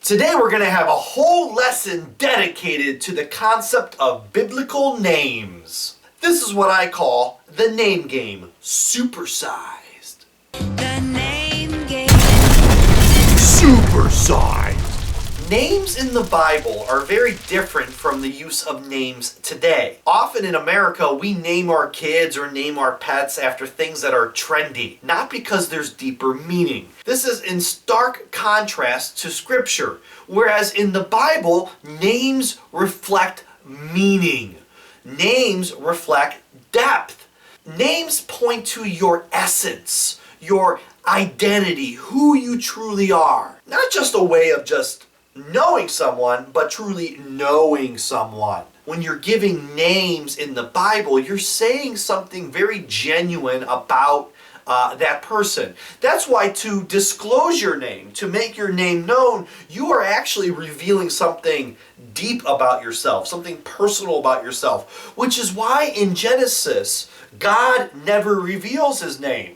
Today we're going to have a whole lesson dedicated to the concept of biblical names. This is what I call the name game, supersized. The name game. Supersized. Names in the Bible are very different from the use of names today. Often in America, we name our kids or name our pets after things that are trendy, not because there's deeper meaning. This is in stark contrast to Scripture, whereas in the Bible, names reflect meaning. Names reflect depth. Names point to your essence, your identity, who you truly are. Not just a way of just knowing someone, but truly knowing someone. When you're giving names in the Bible, you're saying something very genuine about that person. That's why to disclose your name, to make your name known, you are actually revealing something deep about yourself, something personal about yourself, which is why in Genesis, God never reveals his name.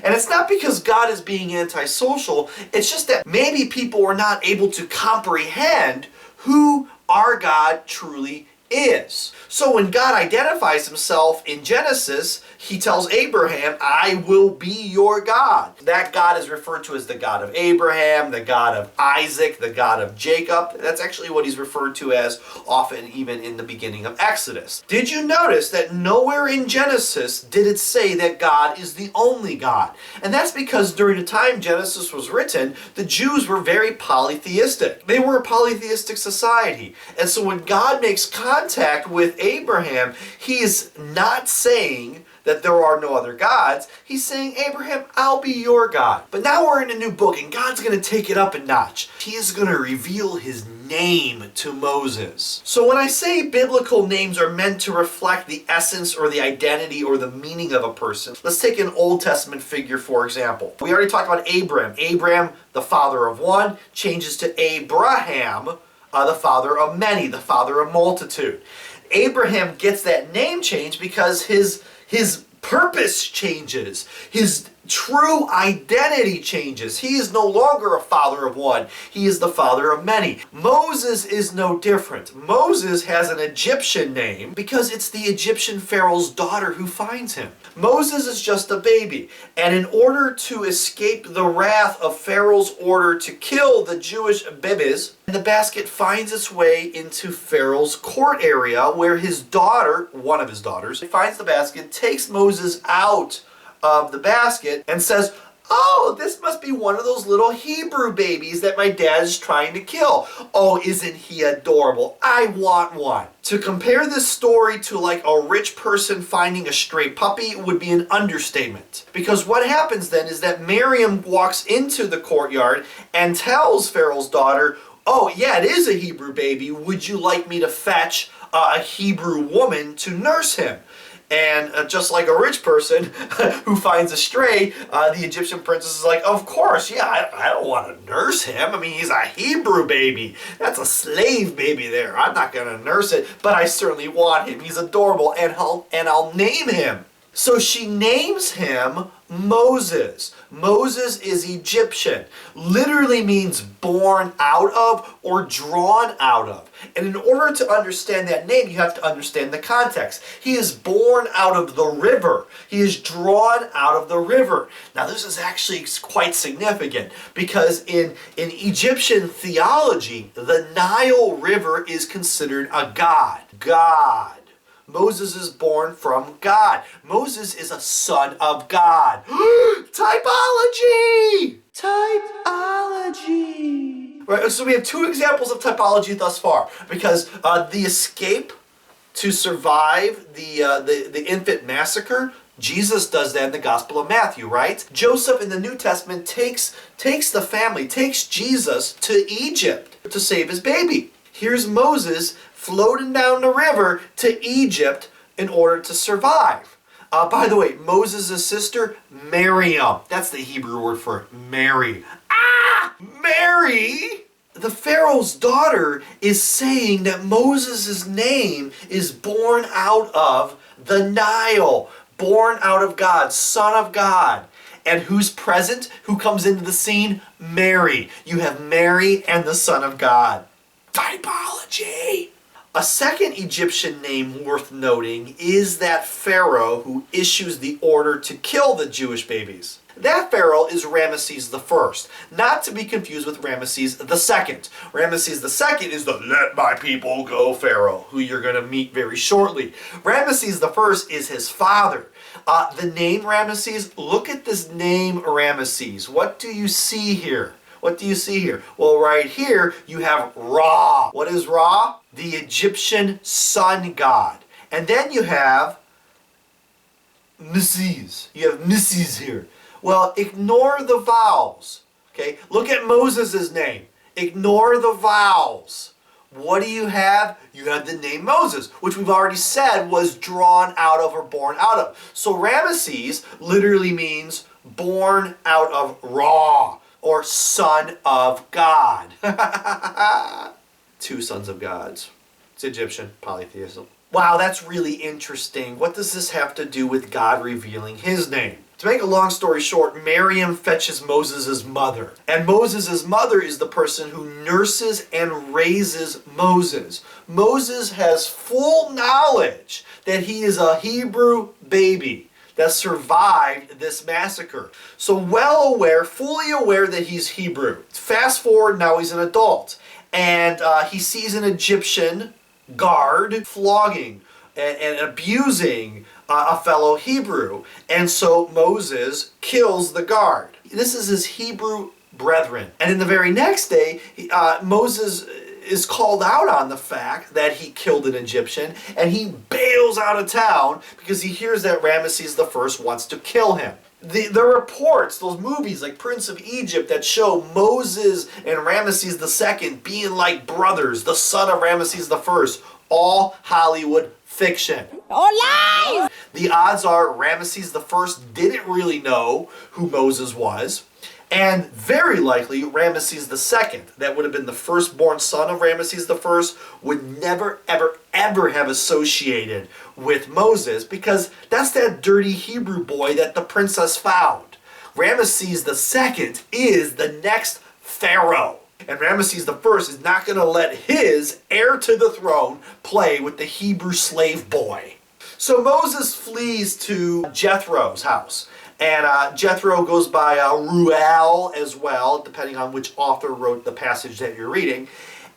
And it's not because God is being antisocial, it's just that maybe people were not able to comprehend who our God truly is. So when God identifies himself in Genesis, he tells Abraham, I will be your God. That God is referred to as the God of Abraham, the God of Isaac, the God of Jacob. That's actually what he's referred to as often even in the beginning of Exodus. Did you notice that nowhere in Genesis did it say that God is the only God? And that's because during the time Genesis was written, the Jews were very polytheistic. They were a polytheistic society. And so when God makes contact with Abraham, he is not saying that there are no other gods. He's saying, Abraham, I'll be your God. But now we're in a new book and God's going to take it up a notch. He is going to reveal his name to Moses. So when I say biblical names are meant to reflect the essence or the identity or the meaning of a person, let's take an Old Testament figure for example. We already talked about Abram. Abram, the father of one, changes to Abraham, the father of many, the father of multitude. Abraham gets that name change because his purpose changes. His true identity changes. He is no longer a father of one. He is the father of many. Moses is no different. Moses has an Egyptian name because it's the Egyptian Pharaoh's daughter who finds him. Moses is just a baby. And in order to escape the wrath of Pharaoh's order to kill the Jewish babies, the basket finds its way into Pharaoh's court area where his daughter, one of his daughters, finds the basket, takes Moses out of the basket and says, oh, this must be one of those little Hebrew babies that my dad is trying to kill. Oh, isn't he adorable? I want one. To compare this story to like a rich person finding a stray puppy would be an understatement. Because what happens then is that Miriam walks into the courtyard and tells Pharaoh's daughter, oh yeah, it is a Hebrew baby. Would you like me to fetch a Hebrew woman to nurse him? And just like a rich person who finds a stray, the Egyptian princess is like, of course, yeah, I don't want to nurse him. I mean, he's a Hebrew baby. That's a slave baby there. I'm not going to nurse it, but I certainly want him. He's adorable, and I'll name him. So she names him Moses. Moses is Egyptian. Literally means born out of or drawn out of. And in order to understand that name, you have to understand the context. He is born out of the river. He is drawn out of the river. Now this is actually quite significant because in Egyptian theology, the Nile River is considered a god. God. Moses is born from God. Moses is a son of God. Typology! Typology! Right, so we have two examples of typology thus far, because the escape to survive the infant massacre, Jesus does that in the Gospel of Matthew, right? Joseph in the New Testament takes the family, takes Jesus to Egypt to save his baby. Here's Moses floating down the river to Egypt in order to survive. By the way, Moses' sister, Miriam. That's the Hebrew word for Mary. Mary! The Pharaoh's daughter is saying that Moses' name is born out of the Nile, born out of God, son of God. And who's present? Who comes into the scene? Mary. You have Mary and the Son of God. Typology. A second Egyptian name worth noting is that Pharaoh who issues the order to kill the Jewish babies. That Pharaoh is Ramesses I, not to be confused with Ramesses II. Ramesses II is the let my people go Pharaoh, who you're going to meet very shortly. Ramesses I is his father. The name Ramesses, look at this name Ramesses. What do you see here? What do you see here? Well, right here you have Ra. What is Ra? The Egyptian sun god. And then you have Mrs. You have Mrs. here. Well, ignore the vowels. Okay, look at Moses' name. Ignore the vowels. What do you have? You have the name Moses, which we've already said was drawn out of or born out of. So Ramesses literally means born out of Ra, or son of God. Two sons of gods. It's Egyptian polytheism. Wow, that's really interesting. What does this have to do with God revealing his name? To make a long story short, Miriam fetches Moses' mother. And Moses' mother is the person who nurses and raises Moses. Moses has full knowledge that he is a Hebrew baby that survived this massacre. So well aware, fully aware that he's Hebrew. Fast forward, now he's an adult. And he sees an Egyptian guard flogging and abusing a fellow Hebrew. And so Moses kills the guard. This is his Hebrew brethren. And in the very next day, Moses is called out on the fact that he killed an Egyptian, and he bails out of town because he hears that Ramesses I wants to kill him. The reports, those movies like Prince of Egypt that show Moses and Ramesses II being like brothers, the son of Ramesses I, all Hollywood fiction. Oh, lies! The odds are Ramesses I didn't really know who Moses was, and very likely Ramesses II, that would have been the firstborn son of Ramesses I, would never, ever, ever have associated with Moses, because that's that dirty Hebrew boy that the princess found. Ramesses II is the next pharaoh. And Ramesses I is not going to let his heir to the throne play with the Hebrew slave boy. So Moses flees to Jethro's house. And Jethro goes by Ruel as well, depending on which author wrote the passage that you're reading.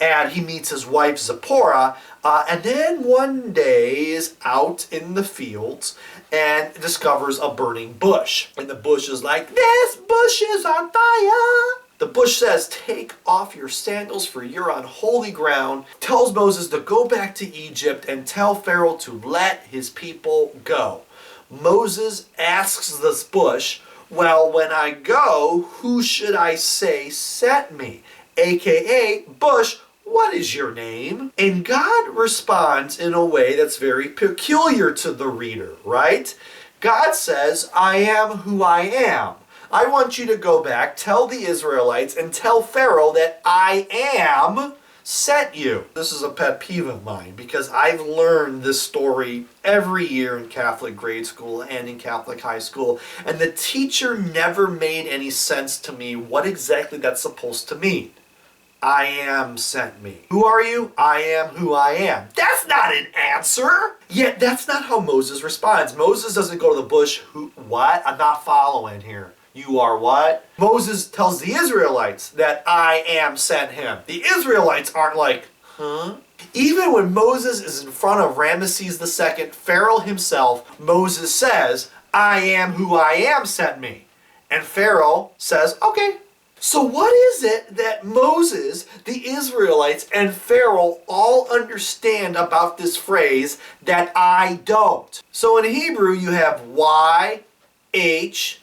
And he meets his wife Zipporah. And then one day is out in the fields and discovers a burning bush. And the bush is like, "This bush is on fire." The bush says, "Take off your sandals, for you're on holy ground." Tells Moses to go back to Egypt and tell Pharaoh to let his people go. Moses asks this bush, "Well, when I go, who should I say sent me?" AKA, "Bush, what is your name?" And God responds in a way that's very peculiar to the reader, right? God says, "I am who I am. I want you to go back, tell the Israelites, and tell Pharaoh that I am sent you." This is a pet peeve of mine because I've learned this story every year in Catholic grade school and in Catholic high school, and the teacher never made any sense to me what exactly that's supposed to mean. I am sent me. Who are you? I am who I am. That's not an answer. Yet that's not how Moses responds. Moses doesn't go to the bush, "Who? What? I'm not following here. You are what?" Moses tells the Israelites that I am sent him. The Israelites aren't like, huh? Even when Moses is in front of Ramesses II, Pharaoh himself, Moses says, "I am who I am sent me." And Pharaoh says, "Okay." So what is it that Moses, the Israelites, and Pharaoh all understand about this phrase that I don't? So in Hebrew you have YHWH.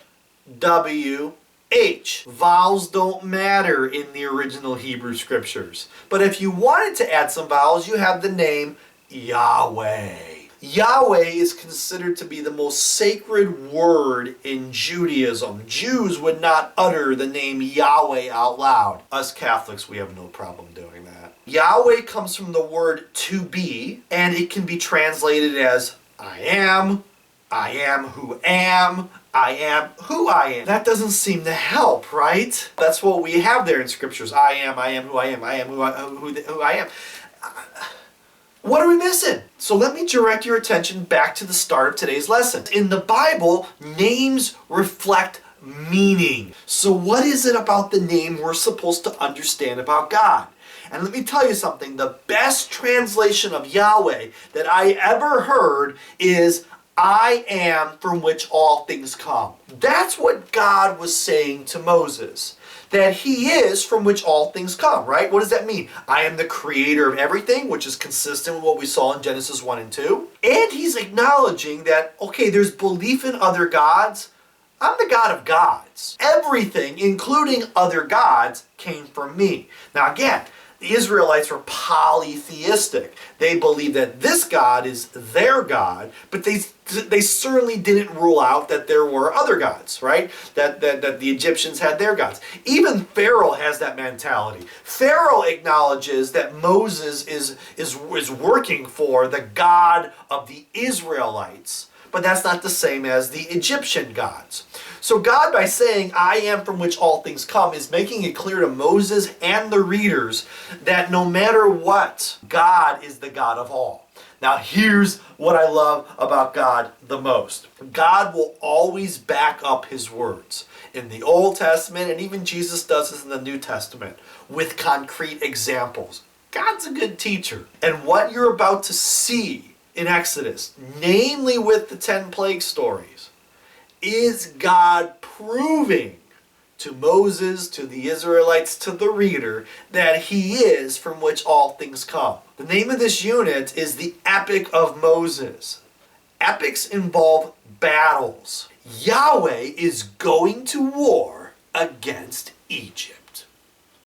Vowels don't matter in the original Hebrew scriptures. But if you wanted to add some vowels, you have the name Yahweh. Yahweh is considered to be the most sacred word in Judaism. Jews would not utter the name Yahweh out loud. Us Catholics, we have no problem doing that. Yahweh comes from the word to be, and it can be translated as I am who am, I am who I am. That doesn't seem to help, right? That's what we have there in scriptures. I am who I am, I am who I am. What are we missing? So let me direct your attention back to the start of today's lesson. In the Bible, names reflect meaning. So what is it about the name we're supposed to understand about God? And let me tell you something, the best translation of Yahweh that I ever heard is I am from which all things come. That's what God was saying to Moses. That he is from which all things come, right? What does that mean? I am the creator of everything, which is consistent with what we saw in Genesis 1 and 2. And he's acknowledging that, okay, there's belief in other gods. I'm the God of gods. Everything, including other gods, came from me. Now again, the Israelites were polytheistic. They believed that this God is their God, but they certainly didn't rule out that there were other gods, right? That the Egyptians had their gods. Even Pharaoh has that mentality. Pharaoh acknowledges that Moses is working for the God of the Israelites, but that's not the same as the Egyptian gods. So God, by saying, I am from which all things come, is making it clear to Moses and the readers that no matter what, God is the God of all. Now here's what I love about God the most. God will always back up his words in the Old Testament, and even Jesus does this in the New Testament, with concrete examples. God's a good teacher. And what you're about to see in Exodus, namely with the 10 plague stories, is God proving to Moses, to the Israelites, to the reader, that he is from which all things come. The name of this unit is the Epic of Moses. Epics involve battles. Yahweh is going to war against Egypt.